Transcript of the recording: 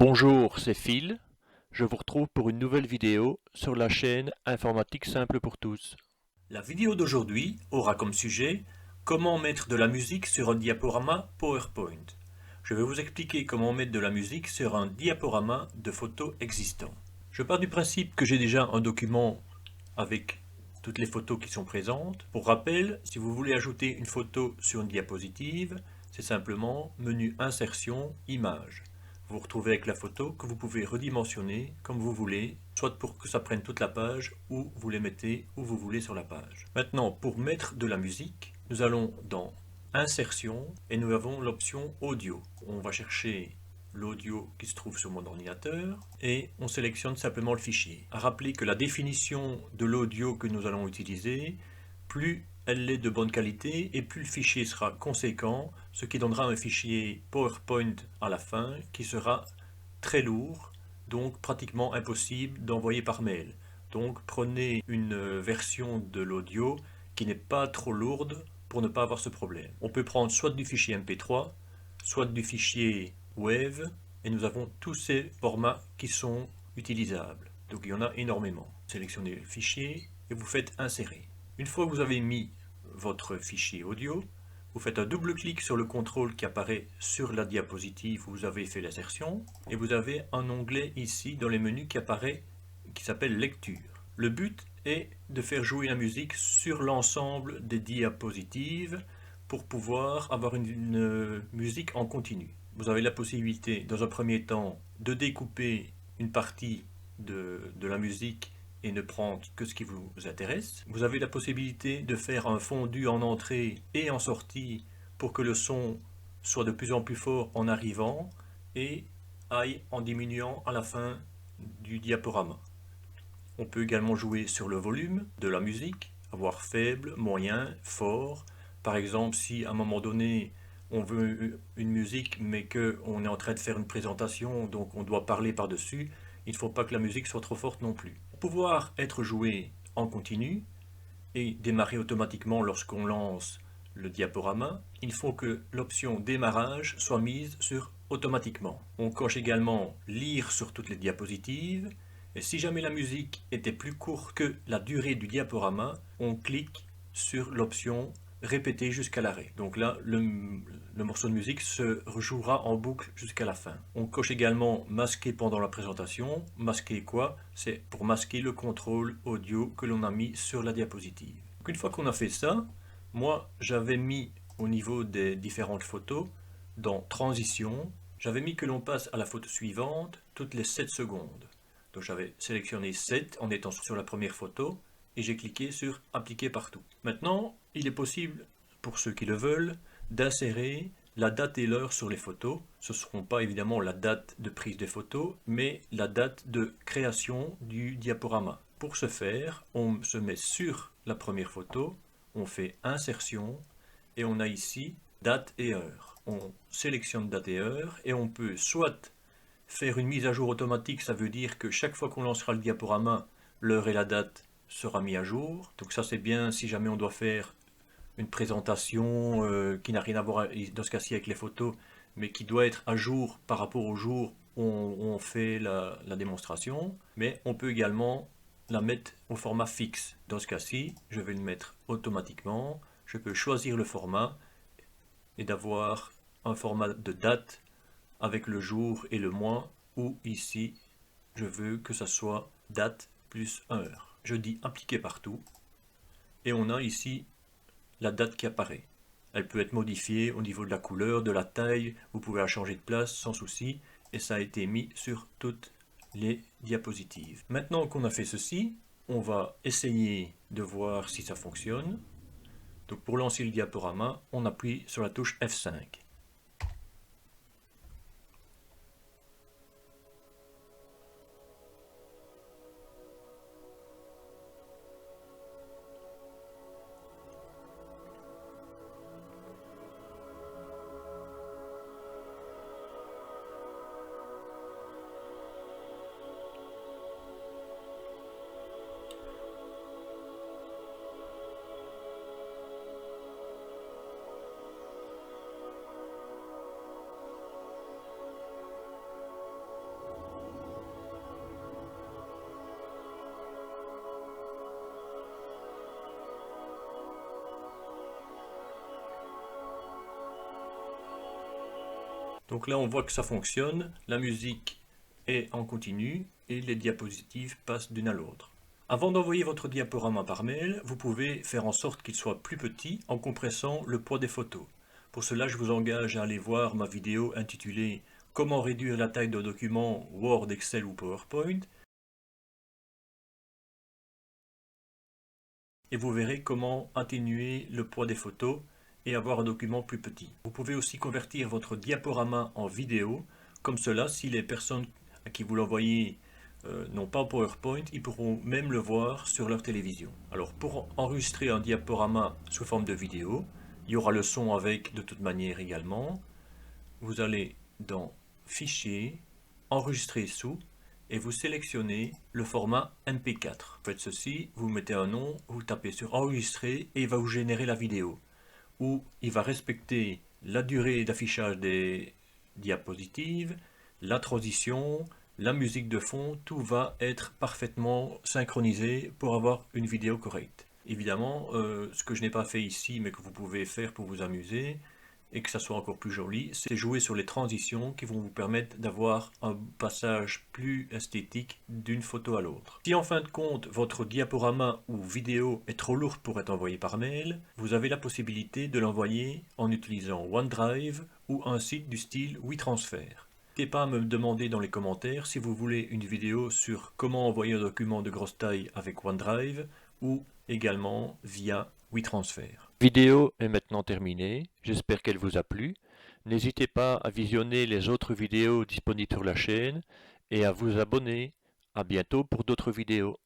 Bonjour, c'est Phil. Je vous retrouve pour une nouvelle vidéo sur la chaîne Informatique simple pour tous. La vidéo d'aujourd'hui aura comme sujet comment mettre de la musique sur un diaporama PowerPoint. Je vais vous expliquer comment mettre de la musique sur un diaporama de photos existant. Je pars du principe que j'ai déjà un document avec toutes les photos qui sont présentes. Pour rappel, si vous voulez ajouter une photo sur une diapositive, c'est simplement menu Insertion, Images. Vous vous retrouvez avec la photo que vous pouvez redimensionner comme vous voulez, soit pour que ça prenne toute la page, ou vous les mettez où vous voulez sur la page. Maintenant, pour mettre de la musique, nous allons dans Insertion et nous avons l'option Audio. On va chercher l'audio qui se trouve sur mon ordinateur et on sélectionne simplement le fichier. À rappeler que la définition de l'audio que nous allons utiliser, plus elle est de bonne qualité et plus le fichier sera conséquent, ce qui donnera un fichier PowerPoint à la fin qui sera très lourd, donc pratiquement impossible d'envoyer par mail. Donc prenez une version de l'audio qui n'est pas trop lourde pour ne pas avoir ce problème. On peut prendre soit du fichier MP3, soit du fichier Wave, et nous avons tous ces formats qui sont utilisables. Donc il y en a énormément. Sélectionnez le fichier et vous faites insérer. Une fois que vous avez mis votre fichier audio, vous faites un double clic sur le contrôle qui apparaît sur la diapositive où vous avez fait l'insertion et vous avez un onglet ici dans les menus qui apparaît qui s'appelle lecture. Le but est de faire jouer la musique sur l'ensemble des diapositives pour pouvoir avoir une musique en continu. Vous avez la possibilité dans un premier temps de découper une partie de la musique et ne prendre que ce qui vous intéresse. Vous avez la possibilité de faire un fondu en entrée et en sortie pour que le son soit de plus en plus fort en arrivant et aille en diminuant à la fin du diaporama. On peut également jouer sur le volume de la musique, avoir faible, moyen, fort. Par exemple, si à un moment donné on veut une musique mais qu'on est en train de faire une présentation, donc on doit parler par-dessus, il ne faut pas que la musique soit trop forte non plus. Pour pouvoir être joué en continu et démarrer automatiquement lorsqu'on lance le diaporama, il faut que l'option démarrage soit mise sur automatiquement. On coche également lire sur toutes les diapositives et si jamais la musique était plus courte que la durée du diaporama, on clique sur l'option répéter jusqu'à l'arrêt. Donc là, le morceau de musique se rejouera en boucle jusqu'à la fin. On coche également masquer pendant la présentation. Masquer quoi? C'est pour masquer le contrôle audio que l'on a mis sur la diapositive. Donc une fois qu'on a fait ça, moi j'avais mis au niveau des différentes photos, dans transition, j'avais mis que l'on passe à la photo suivante toutes les 7 secondes. Donc j'avais sélectionné 7 en étant sur la première photo et j'ai cliqué sur appliquer partout. Maintenant, il est possible, pour ceux qui le veulent, d'insérer la date et l'heure sur les photos. Ce ne seront pas évidemment la date de prise des photos, mais la date de création du diaporama. Pour ce faire, on se met sur la première photo, on fait insertion et on a ici date et heure. On sélectionne date et heure et on peut soit faire une mise à jour automatique, ça veut dire que chaque fois qu'on lancera le diaporama, l'heure et la date sera mis à jour. Donc ça c'est bien si jamais on doit faire une présentation qui n'a rien à voir dans ce cas-ci avec les photos, mais qui doit être à jour par rapport au jour où on fait la démonstration. Mais on peut également la mettre au format fixe. Dans ce cas-ci, je vais le mettre automatiquement. Je peux choisir le format et d'avoir un format de date avec le jour et le mois, ou ici, je veux que ça soit date plus heure. Je dis appliquer partout, et on a ici la date qui apparaît. Elle peut être modifiée au niveau de la couleur, de la taille, vous pouvez la changer de place sans souci, et ça a été mis sur toutes les diapositives. Maintenant qu'on a fait ceci, on va essayer de voir si ça fonctionne. Donc pour lancer le diaporama, on appuie sur la touche F5. Donc là on voit que ça fonctionne, la musique est en continu et les diapositives passent d'une à l'autre. Avant d'envoyer votre diaporama par mail, vous pouvez faire en sorte qu'il soit plus petit en compressant le poids des photos. Pour cela, je vous engage à aller voir ma vidéo intitulée « Comment réduire la taille d'un document Word, Excel ou PowerPoint » et vous verrez comment atténuer le poids des photos et avoir un document plus petit. Vous pouvez aussi convertir votre diaporama en vidéo, comme cela, si les personnes à qui vous l'envoyez n'ont pas PowerPoint, ils pourront même le voir sur leur télévision. Alors pour enregistrer un diaporama sous forme de vidéo, il y aura le son avec de toute manière également. Vous allez dans Fichier, Enregistrer sous, et vous sélectionnez le format MP4. Vous faites ceci, vous mettez un nom, vous tapez sur Enregistrer et il va vous générer la vidéo, où il va respecter la durée d'affichage des diapositives, la transition, la musique de fond, tout va être parfaitement synchronisé pour avoir une vidéo correcte. Évidemment, ce que je n'ai pas fait ici, mais que vous pouvez faire pour vous amuser, et que ça soit encore plus joli, c'est jouer sur les transitions qui vont vous permettre d'avoir un passage plus esthétique d'une photo à l'autre. Si en fin de compte, votre diaporama ou vidéo est trop lourd pour être envoyé par mail, vous avez la possibilité de l'envoyer en utilisant OneDrive ou un site du style WeTransfer. N'hésitez pas à me demander dans les commentaires si vous voulez une vidéo sur comment envoyer un document de grosse taille avec OneDrive ou également via WeTransfer. La vidéo est maintenant terminée, j'espère qu'elle vous a plu. N'hésitez pas à visionner les autres vidéos disponibles sur la chaîne et à vous abonner. À bientôt pour d'autres vidéos.